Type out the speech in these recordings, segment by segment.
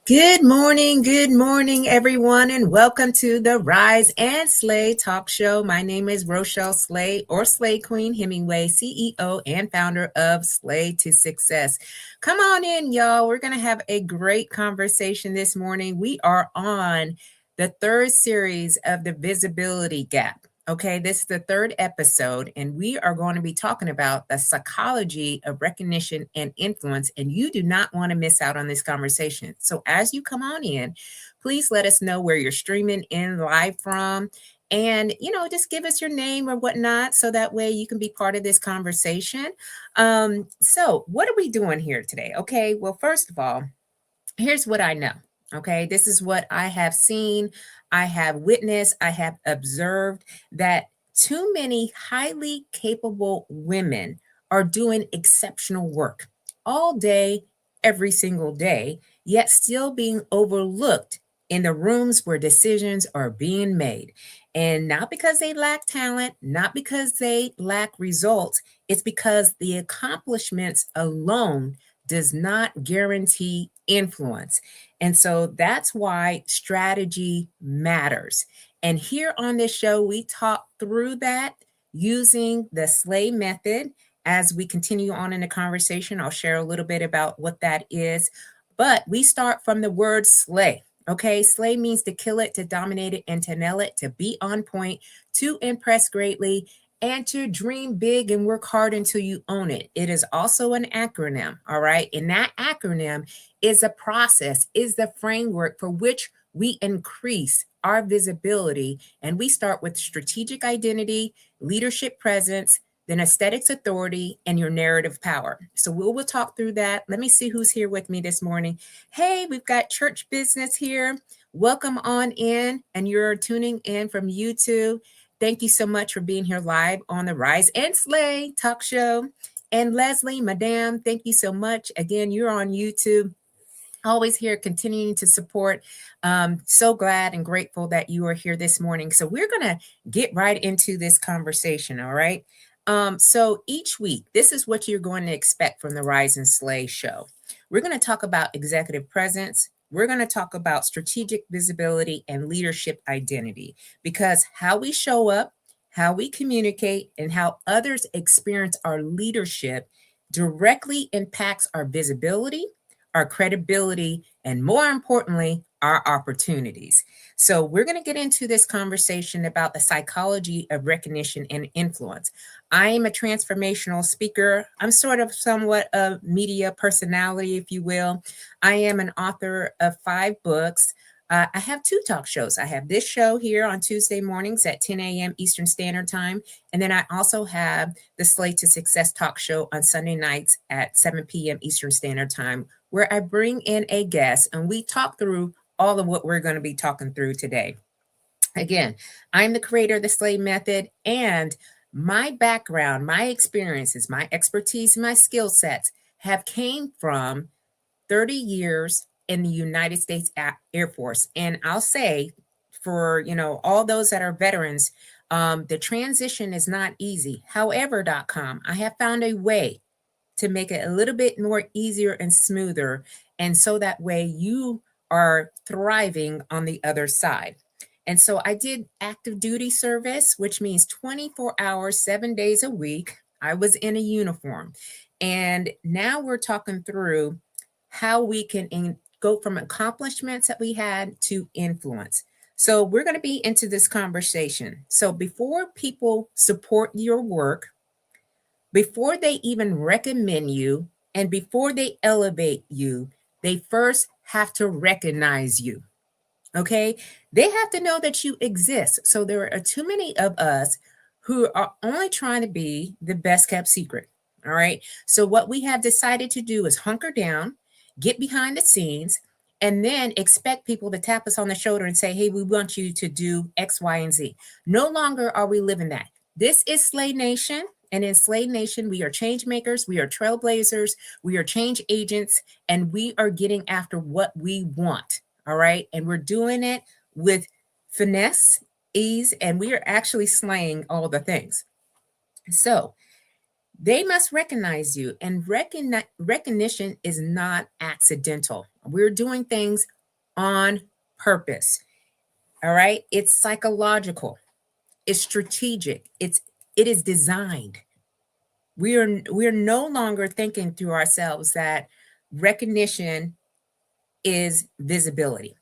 Good morning, everyone, and welcome to the Rise and Slay Talk Show. My name is Rochelle Slay, or Slay Queen Hemingway, CEO and founder of Slay to Success. Come on in, y'all. We're going to have a great conversation this morning. We are on the third series of the Visibility Gap. Okay, this is the third episode, and we are going to be talking about the psychology of recognition and influence. And you do not want to miss out on this conversation. So, as you come on in, please let us know where you're streaming in live from. And, just give us your name or whatnot so that way you can be part of this conversation. So, what are we doing here today? Okay, well, first of all, here's what I know. Okay, this is what I have seen, I have witnessed, I have observed that too many highly capable women are doing exceptional work all day, every single day, yet still being overlooked in the rooms where decisions are being made. And not because they lack talent, not because they lack results, it's because the accomplishments alone does not guarantee influence. And so that's why strategy matters. And here on this show, we talk through that using the SLAY method. As we continue on in the conversation, I'll share a little bit about what that is. But we start from the word slay. Okay, slay means to kill it, to dominate it, and to nail it, to be on point, to impress greatly, and to dream big and work hard until you own it. It is also an acronym, all right? And that acronym is a process, is the framework for which we increase our visibility. And we start with strategic identity, leadership presence, then aesthetics authority, and your narrative power. So we'll talk through that. Let me see who's here with me this morning. Hey, we've got church business here. Welcome on in, and you're tuning in from YouTube. Thank you so much for being here live on the Rise and Slay Talk Show. And Leslie, Madame, thank you so much. Again, you're on YouTube. Always here continuing to support. So glad and grateful that you are here this morning. So we're going to get right into this conversation, all right? So each week, this is what you're going to expect from the Rise and Slay show. We're going to talk about executive presence. We're going to talk about strategic visibility and leadership identity, because how we show up, how we communicate, and how others experience our leadership directly impacts our visibility, our credibility, and more importantly, our opportunities. So we're going to get into this conversation about the psychology of recognition and influence. I am a transformational speaker. I'm sort of somewhat a media personality, if you will. I am an author of 5 books. I have 2 talk shows. I have this show here on Tuesday mornings at 10 a.m. Eastern Standard Time. And then I also have the Slay to Success talk show on Sunday nights at 7 p.m. Eastern Standard Time, where I bring in a guest and we talk through all of what we're going to be talking through today. Again, I'm the creator of the SLAY method, and my background, my experiences, my expertise, my skill sets have came from 30 years in the United States Air Force. And I'll say for, all those that are veterans, the transition is not easy. However.com, I have found a way to make it a little bit more easier and smoother. And so that way you are thriving on the other side. And so I did active duty service, which means 24 hours, 7 days a week. I was in a uniform. And now we're talking through how we can go from accomplishments that we had to influence. So we're going to be into this conversation. So before people support your work, before they even recommend you, and before they elevate you, they first have to recognize you. Okay? They have to know that you exist. So there are too many of us who are only trying to be the best kept secret. All right? So what we have decided to do is hunker down, get behind the scenes, and then expect people to tap us on the shoulder and say, hey, we want you to do X, Y, and Z. No longer are we living that. This is Slay Nation. And in Slay Nation, we are change makers, we are trailblazers, we are change agents, and we are getting after what we want. All right. And we're doing it with finesse, ease, and we are actually slaying all the things. So they must recognize you, and recognition is not accidental. We're doing things on purpose. All right. It's psychological. It's strategic. It is designed. We are no longer thinking through ourselves that recognition is visibility.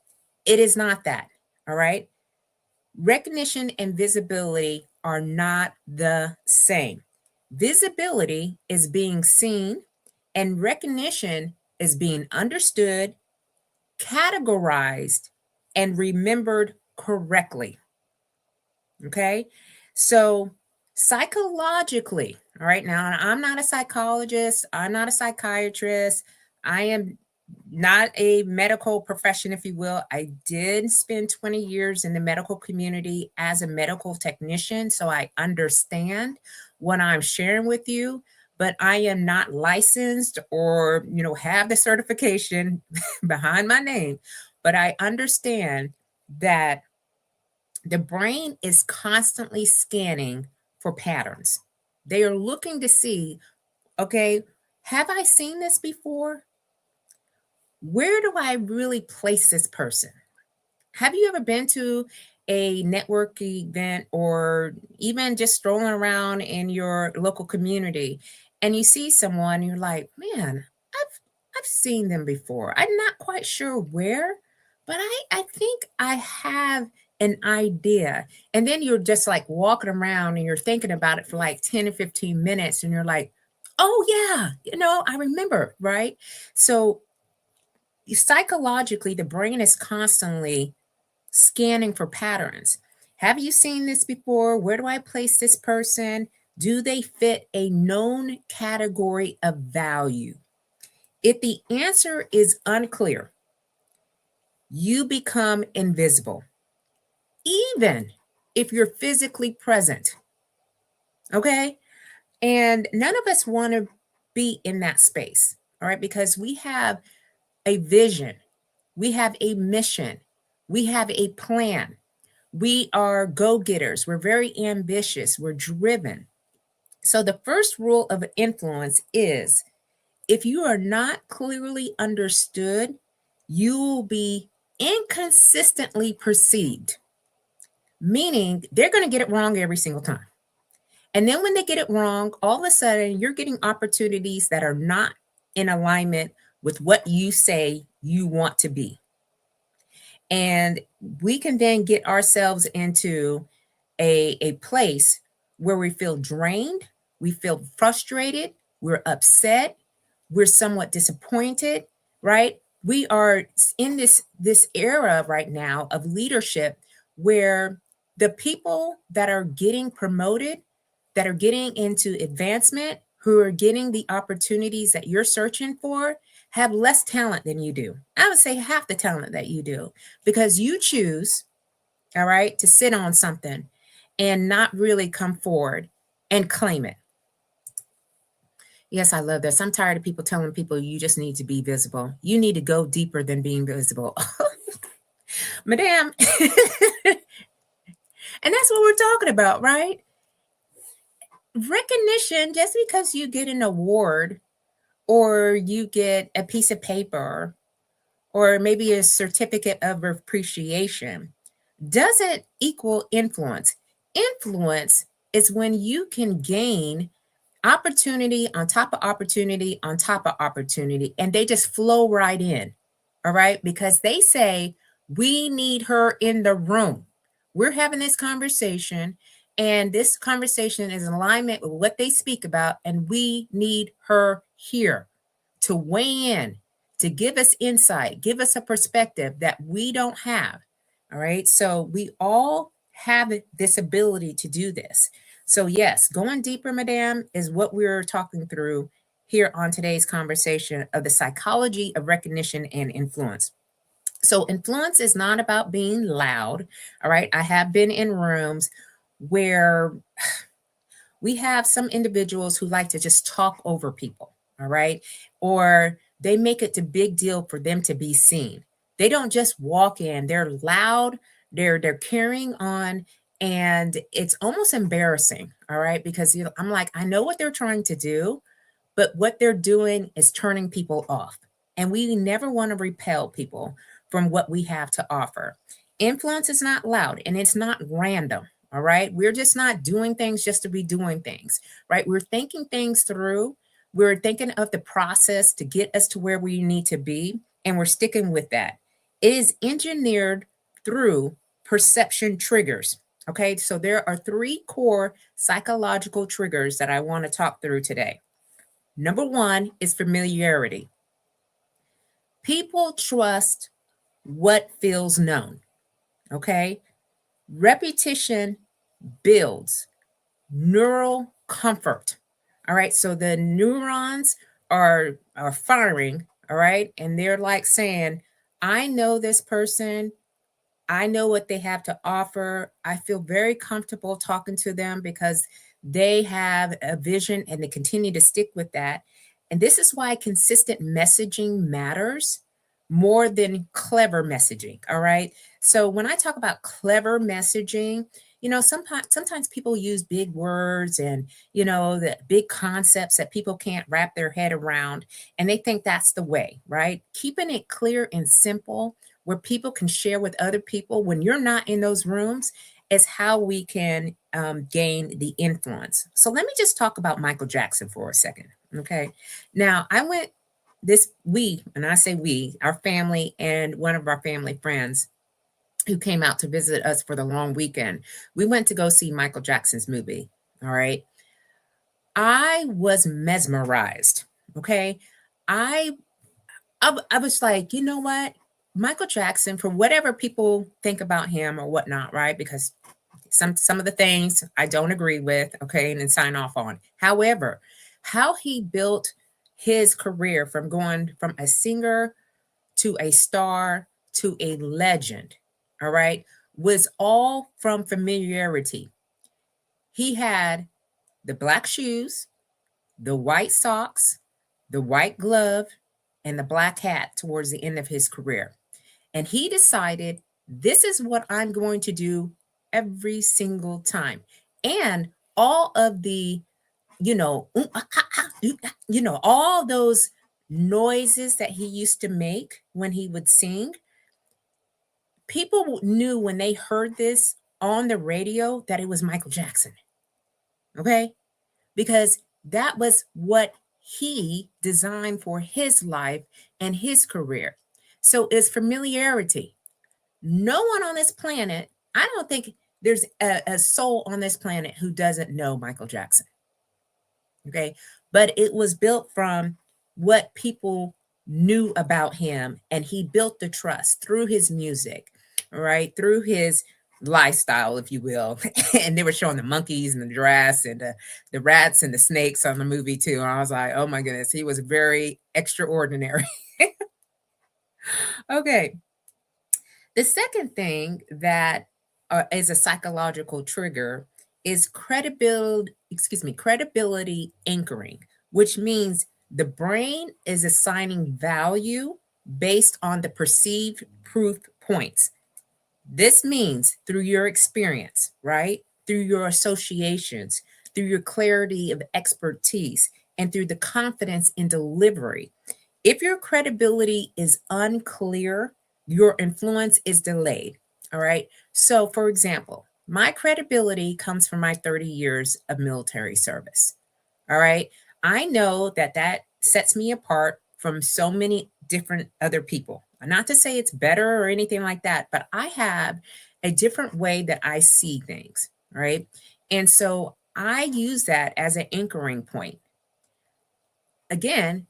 It is not that. All right. Recognition and visibility are not the same. Visibility is being seen, and recognition is being understood, categorized, and remembered correctly. Okay. So, psychologically, all right, now I'm not a psychologist, I'm not a psychiatrist, I am not a medical profession, if you will. I did spend 20 years in the medical community as a medical technician, so I understand what I'm sharing with you, but I am not licensed or, have the certification behind my name. But I understand that the brain is constantly scanning for patterns. They are looking to see, okay, have I seen this before? Where do I really place this person? Have you ever been to a network event or even just strolling around in your local community and you see someone and you're like, man, I've seen them before. I'm not quite sure where, but I think I have an idea. And then you're just like walking around and you're thinking about it for like 10 or 15 minutes and you're like, oh yeah, I remember, right? So psychologically, the brain is constantly scanning for patterns. Have you seen this before? Where do I place this person? Do they fit a known category of value? If the answer is unclear, you become invisible, even if you're physically present. Okay. And none of us want to be in that space. All right. Because we have a vision, we have a mission, we have a plan. We are go getters. We're very ambitious. We're driven. So, the first rule of influence is if you are not clearly understood, you will be inconsistently perceived, meaning they're going to get it wrong every single time. And then when they get it wrong, all of a sudden you're getting opportunities that are not in alignment with what you say you want to be. And we can then get ourselves into a place where we feel drained, we feel frustrated, we're upset, we're somewhat disappointed, right? We are in this era right now of leadership where the people that are getting promoted, that are getting into advancement, who are getting the opportunities that you're searching for, have less talent than you do. I would say half the talent that you do, because you choose, all right, to sit on something and not really come forward and claim it. Yes, I love this. I'm tired of people telling people you just need to be visible. You need to go deeper than being visible. Madam. And that's what we're talking about, right? Recognition, just because you get an award or you get a piece of paper or maybe a certificate of appreciation, doesn't equal influence. Influence is when you can gain opportunity on top of opportunity on top of opportunity, and they just flow right in. All right. Because they say, we need her in the room. We're having this conversation, and this conversation is in alignment with what they speak about, and we need her here to weigh in, to give us insight, give us a perspective that we don't have. All right. So we all have this ability to do this. So, yes, going deeper, Madam, is what we're talking through here on today's conversation of the psychology of recognition and influence. So, influence is not about being loud. All right. I have been in rooms where we have some individuals who like to just talk over people. All right. Or they make it a big deal for them to be seen. They don't just walk in, they're loud, they're carrying on, and it's almost embarrassing. All right. Because I'm like, I know what they're trying to do, but what they're doing is turning people off. And we never want to repel people. from what we have to offer. Influence is not loud and it's not random. All right. We're just not doing things just to be doing things, right? We're thinking things through. We're thinking of the process to get us to where we need to be, and we're sticking with that. It is engineered through perception triggers. Okay. So there are three core psychological triggers that I want to talk through today. Number one is familiarity. People trust what feels known. Okay. Repetition builds neural comfort. All right. So the neurons are firing. All right. And they're like saying, I know this person. I know what they have to offer. I feel very comfortable talking to them because they have a vision and they continue to stick with that. And this is why consistent messaging matters more than clever messaging. All right. So when I talk about clever messaging, sometimes people use big words and, the big concepts that people can't wrap their head around. And they think that's the way, right? Keeping it clear and simple where people can share with other people when you're not in those rooms is how we can gain the influence. So let me just talk about Michael Jackson for a second. Okay. Now I went and I say we, our family and one of our family friends who came out to visit us for the long weekend. We went to go see Michael Jackson's movie. All right. I was mesmerized. Okay. I I was like, you know what? Michael Jackson, for whatever people think about him or whatnot, right? Because some of the things I don't agree with, okay, and then sign off on. However, how he built his career from going from a singer to a star to a legend, all right, was all from familiarity. He had the black shoes, the white socks, the white glove, and the black hat towards the end of his career. And he decided, this is what I'm going to do every single time. And all of the, all those noises that he used to make when he would sing, people knew when they heard this on the radio that it was Michael Jackson. Okay. Because that was what he designed for his life and his career. So it's familiarity. No one on this planet, I don't think there's a soul on this planet who doesn't know Michael Jackson. Okay. But it was built from what people knew about him, and he built the trust through his music, right? Through his lifestyle, if you will. And they were showing the monkeys and the giraffes and the rats and the snakes on the movie too. And I was like, oh my goodness, he was very extraordinary. Okay. The second thing that is a psychological trigger is credibility anchoring, which means the brain is assigning value based on the perceived proof points. This means through your experience, right? Through your associations, through your clarity of expertise, and through the confidence in delivery. If your credibility is unclear, your influence is delayed. All right. So, for example, my credibility comes from my 30 years of military service. All right. I know that that sets me apart from so many different other people. Not to say it's better or anything like that, but I have a different way that I see things. Right. And so I use that as an anchoring point. Again,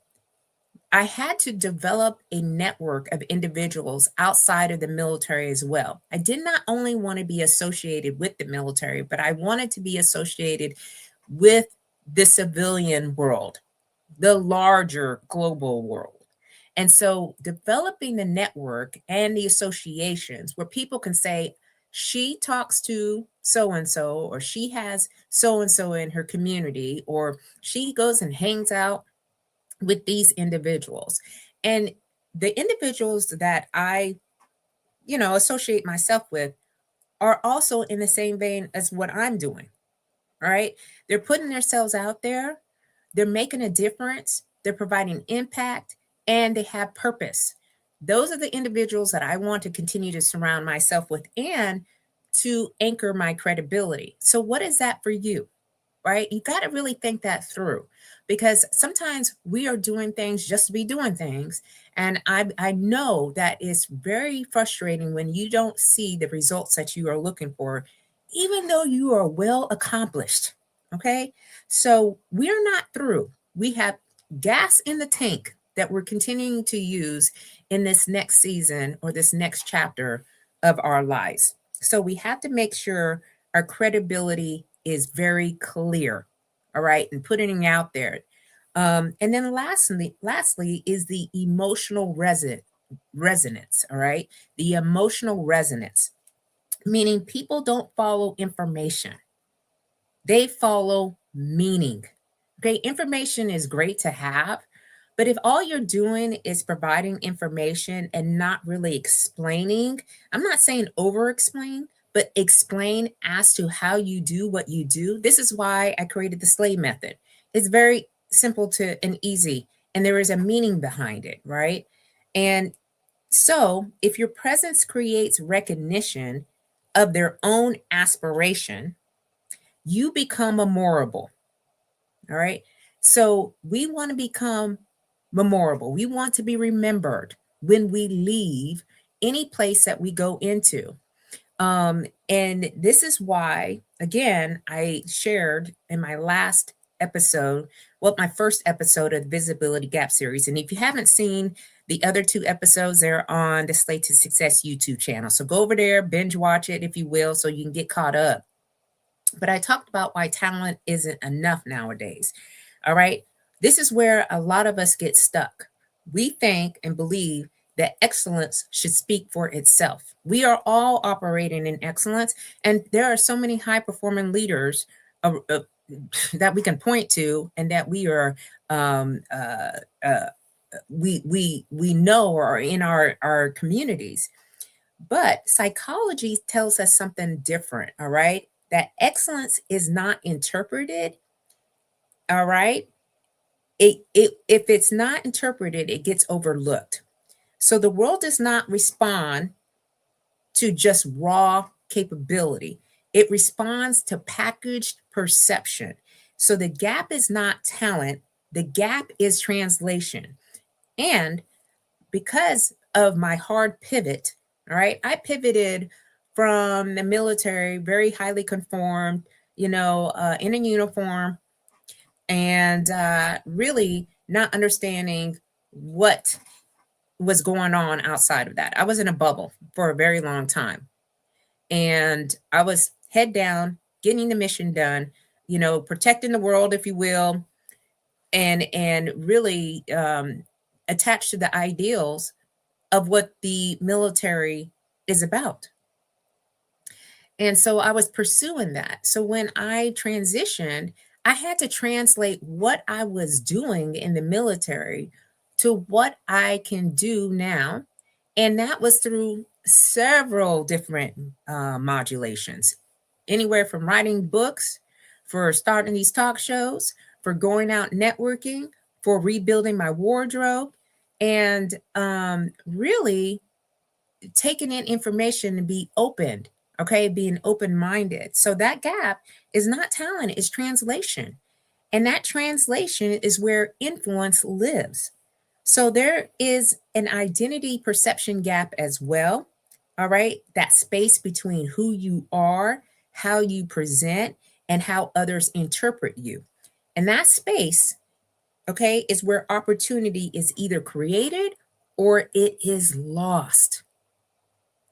I had to develop a network of individuals outside of the military as well. I did not only want to be associated with the military, but I wanted to be associated with the civilian world, the larger global world. And so developing the network and the associations where people can say, she talks to so and so, or she has so and so in her community, or she goes and hangs out with these individuals. And the individuals that I, associate myself with are also in the same vein as what I'm doing. All right. They're putting themselves out there, they're making a difference, they're providing impact, and they have purpose. Those are the individuals that I want to continue to surround myself with and to anchor my credibility. So, what is that for you? Right? You got to really think that through because sometimes we are doing things just to be doing things. And I know that it's very frustrating when you don't see the results that you are looking for, even though you are well accomplished. Okay. So we're not through. We have gas in the tank that we're continuing to use in this next season or this next chapter of our lives. So we have to make sure our credibility is very clear, all right, and putting it out there. And then lastly is the emotional resonance, all right, the emotional resonance, meaning people don't follow information, they follow meaning. Okay, information is great to have, but if all you're doing is providing information and not really explaining, I'm not saying over explain, but explain as to how you do what you do. This is why I created the SLAY method. It's very simple to and easy, and there is a meaning behind it, right? And so, if your presence creates recognition of their own aspiration, you become memorable. All right. So we want to become memorable. We want to be remembered when we leave any place that we go into. And this is why, again, I shared in my last episode, well, my first episode of the Visibility Gap series. And if you haven't seen the other two episodes, they're on the Slay to Success YouTube channel. So go over there, binge watch it, if you will, so you can get caught up. But I talked about why talent isn't enough nowadays. All right. This is where a lot of us get stuck. We think and believe that excellence should speak for itself. We are all operating in excellence, and there are so many high performing leaders that we can point to, and that we are um, uh, uh, we know or in our communities. But psychology tells us something different, all right? That excellence is not interpreted, all right? If it's not interpreted, it gets overlooked. So the world does not respond to just raw capability. It responds to packaged perception. So the gap is not talent, the gap is translation. And because of my hard pivot, all right, I pivoted from the military, very highly conformed, in a uniform, and really not understanding what was going on outside of that. I was in a bubble for a very long time, and I was head down, getting the mission done, protecting the world, if you will, and really attached to the ideals of what the military is about. And so I was pursuing that. So when I transitioned, I had to translate what I was doing in the military to what I can do now. And that was through several different modulations, anywhere from writing books, for starting these talk shows, for going out networking, for rebuilding my wardrobe, and really taking in information and be opened, okay, being open-minded. So that gap is not talent, it's translation. And that translation is where influence lives. So there is an identity perception gap as well. All right. That space between who you are, how you present, and how others interpret you. And that space, okay, is where opportunity is either created or it is lost.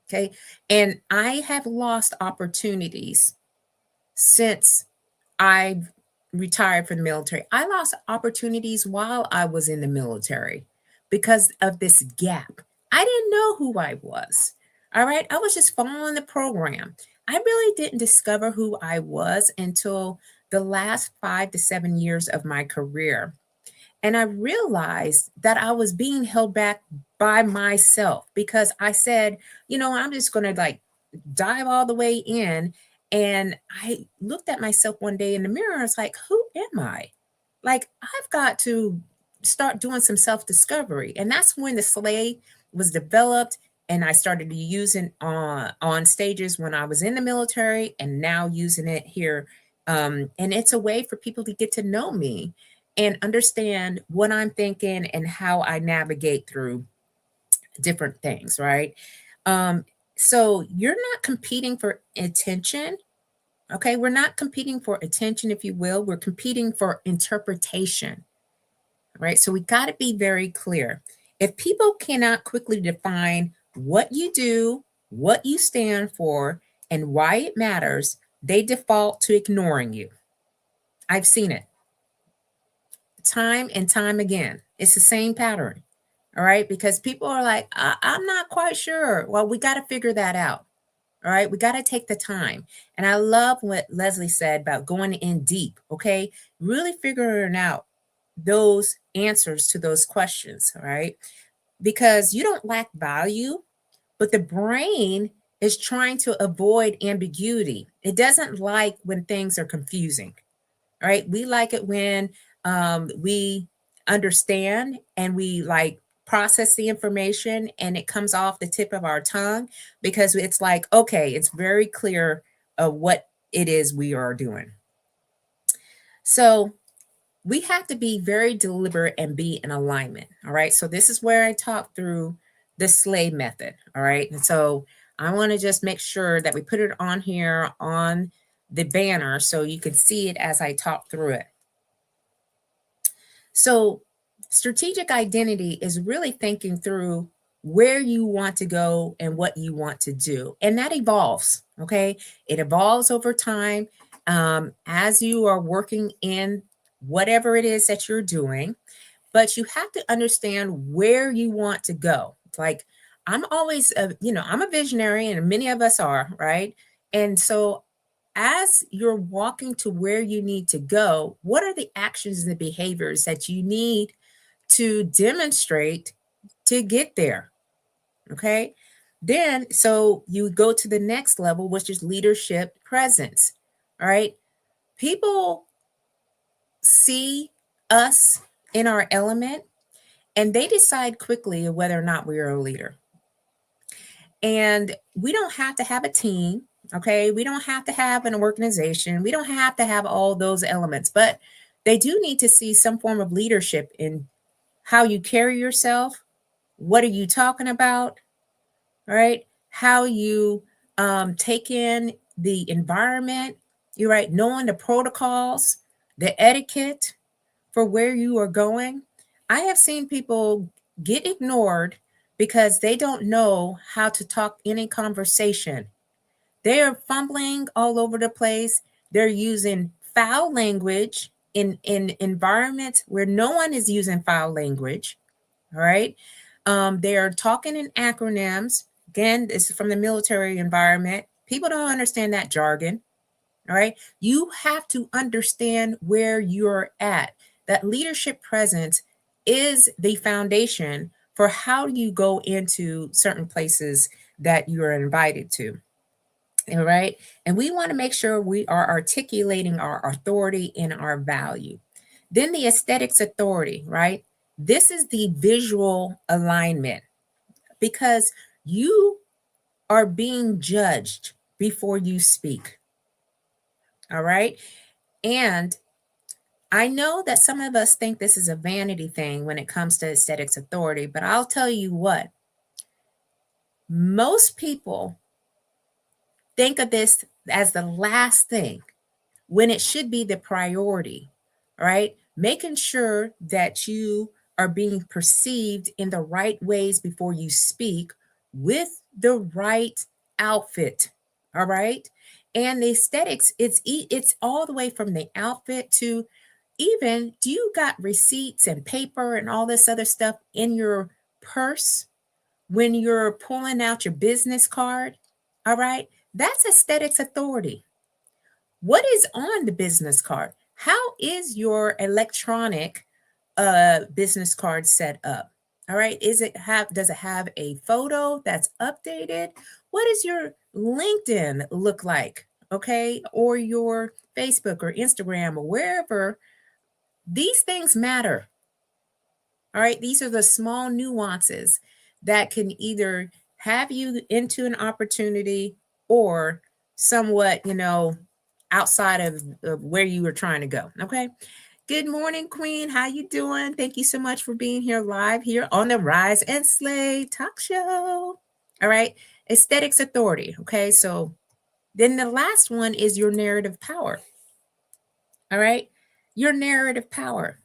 Okay. And I have lost opportunities since I've retired from the military. I lost opportunities while I was in the military because of this gap. I didn't know who I was. All right. I was just following the program. I really didn't discover who I was until the last 5 to 7 years of my career. And I realized that I was being held back by myself because I said, I'm just going to like dive all the way in. And I looked at myself one day in the mirror. I was like, who am I? Like, I've got to start doing some self discovery. And that's when the SLAY was developed and I started to use it on stages when I was in the military, and now using it here. And it's a way for people to get to know me and understand what I'm thinking and how I navigate through different things, right? So you're not competing for attention. Okay, we're not competing for attention, if you will. We're competing for interpretation, right? So we got to be very clear. If people cannot quickly define what you do, what you stand for, and why it matters, they default to ignoring you. I've seen it time and time again. It's the same pattern, all right? Because people are like, I'm not quite sure. Well, we got to figure that out. All right, we got to take the time. And I love what Leslie said about going in deep, okay? Really figuring out those answers to those questions, all right? Because you don't lack value, but the brain is trying to avoid ambiguity. It doesn't like when things are confusing, all right? We like it when we understand and we like process the information and it comes off the tip of our tongue, because it's like, okay, it's very clear of what it is we are doing. So we have to be very deliberate and be in alignment. All right. So this is where I talk through the SLAY method. All right. And so I want to just make sure that we put it on here on the banner so you can see it as I talk through it. So strategic identity is really thinking through where you want to go and what you want to do. And that evolves. Okay. It evolves over time as you are working in whatever it is that you're doing, but you have to understand where you want to go. It's like, I'm always, I'm a visionary, and many of us are, right? And so as you're walking to where you need to go, what are the actions and the behaviors that you need to demonstrate to get there? Okay. Then, so you go to the next level, which is leadership presence. All right. People see us in our element and they decide quickly whether or not we are a leader. And we don't have to have a team. Okay. We don't have to have an organization. We don't have to have all those elements, but they do need to see some form of leadership in how you carry yourself. What are you talking about? Right? How you take in the environment. You're right. Knowing the protocols, the etiquette for where you are going. I have seen people get ignored because they don't know how to talk in a conversation. They are fumbling all over the place. They're using foul language in environments where no one is using foul language. All right. They are talking in acronyms. Again, this is from the military environment. People don't understand that jargon. All right. You have to understand where you're at. That leadership presence is the foundation for how you go into certain places that you are invited to. All right. And we want to make sure we are articulating our authority and our value. Then the aesthetics authority, right? This is the visual alignment, because you are being judged before you speak. All right. And I know that some of us think this is a vanity thing when it comes to aesthetics authority, but I'll tell you what, most people think of this as the last thing when it should be the priority, right? Making sure that you are being perceived in the right ways before you speak with the right outfit, all right? And the aesthetics, it's all the way from the outfit to even, do you got receipts and paper and all this other stuff in your purse when you're pulling out your business card? All right? That's aesthetics authority. What is on the business card? How is your electronic business card set up? All right. Does it have a photo that's updated? What does your LinkedIn look like? Okay. Or your Facebook or Instagram or wherever. These things matter. All right. These are the small nuances that can either have you into an opportunity or somewhat, outside of where you were trying to go. Okay. Good morning, Queen. How you doing? Thank you so much for being here live here on the Rise and Slay talk show. All right. Aesthetics authority. Okay. So then the last one is your narrative power. All right. Your narrative power.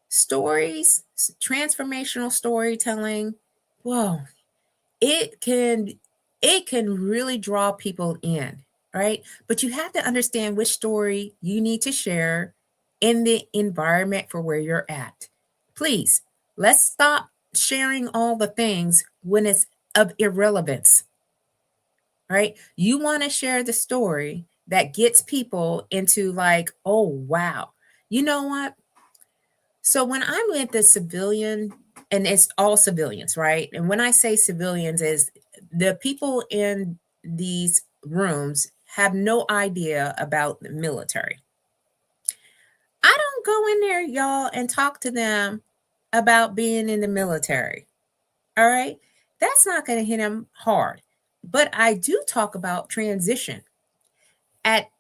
Stories, transformational storytelling. Whoa, it can it can really draw people in, right? But you have to understand which story you need to share in the environment for where you're at. Please, let's stop sharing all the things when it's of irrelevance, right? You want to share the story that gets people into like, oh wow, you know what? So when I'm with the civilian, and it's all civilians, right? And when I say civilians, is the people in these rooms have no idea about the military. I don't go in there, y'all, and talk to them about being in the military. All right. That's not going to hit them hard. But I do talk about transition at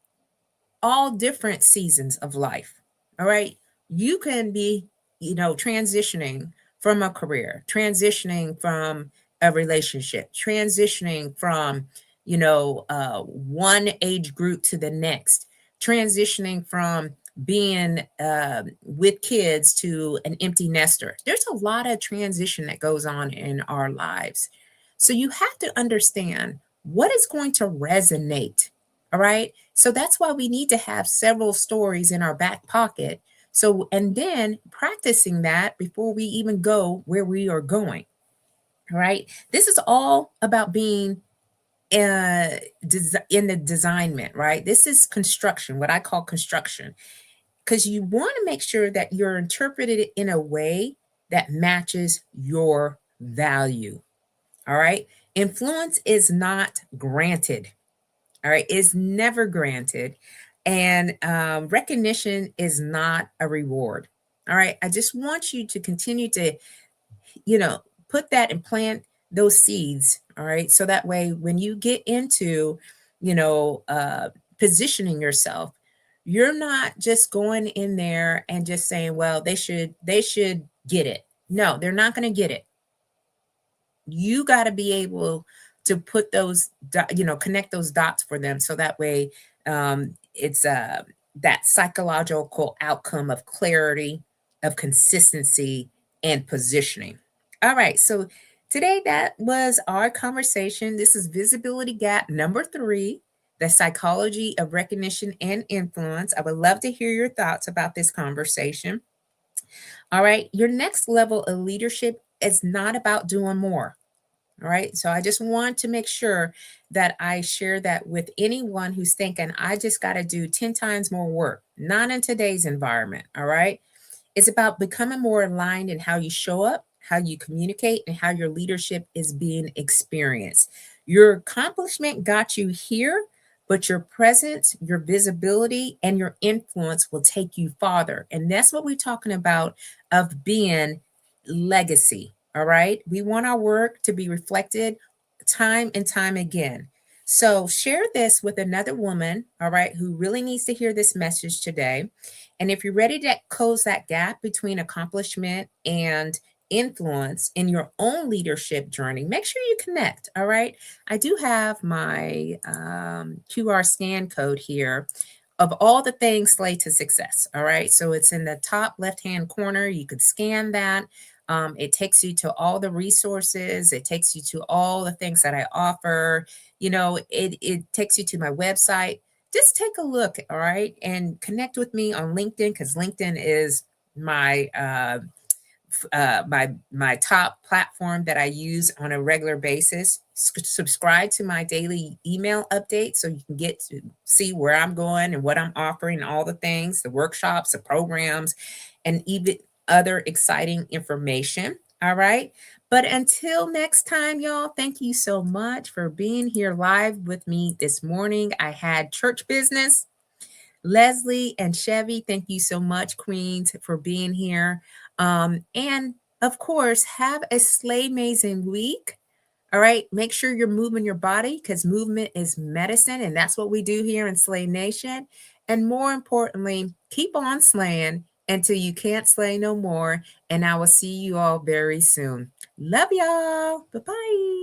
all different seasons of life. All right. You can be, transitioning from a career, transitioning from a relationship, transitioning from, one age group to the next, transitioning from being with kids to an empty nester. There's a lot of transition that goes on in our lives. So you have to understand what is going to resonate. All right. So that's why we need to have several stories in our back pocket. So, and then practicing that before we even go where we are going. All right. This is all about being in the designment, right? This is construction, what I call construction, because you want to make sure that you're interpreted in a way that matches your value. All right. Influence is not granted. All right. It's never granted. And recognition is not a reward. All right. I just want you to continue to, you know, put that and plant those seeds. All right. So that way, when you get into, you know, positioning yourself, you're not just going in there and just saying, well, they should get it. No, they're not going to get it. You got to be able to put those, connect those dots for them. So that way, it's that psychological outcome of clarity, of consistency, and positioning. All right. So today, that was our conversation. This is visibility gap number 3, the psychology of recognition and influence. I would love to hear your thoughts about this conversation. All right. Your next level of leadership is not about doing more. All right. So I just want to make sure that I share that with anyone who's thinking, I just got to do 10 times more work. Not in today's environment. All right. It's about becoming more aligned in how you show up, how you communicate, and how your leadership is being experienced. Your accomplishment got you here, but your presence, your visibility, and your influence will take you farther. And that's what we're talking about of being legacy. All right. We want our work to be reflected time and time again. So share this with another woman, all right, who really needs to hear this message today. And if you're ready to close that gap between accomplishment and influence in your own leadership journey, make sure you connect. All right. I do have my QR scan code here of all the things Slay to Success. All right. So it's in the top left hand corner. You could scan that. It takes you to all the resources. It takes you to all the things that I offer. It takes you to my website. Just take a look, all right, and connect with me on LinkedIn, because LinkedIn is my my top platform that I use on a regular basis. Subscribe to my daily email update so you can get to see where I'm going and what I'm offering, all the things, the workshops, the programs, and even other exciting information. All right. But until next time, y'all, thank you so much for being here live with me this morning. I had church business. Leslie and Chevy, thank you so much, Queens, for being here. And Of course, have a slay amazing week. All right. Make sure you're moving your body because movement is medicine. And that's what we do here in Slay Nation. And more importantly, keep on slaying until you can't slay no more. And I will see you all very soon. Love y'all. Bye bye.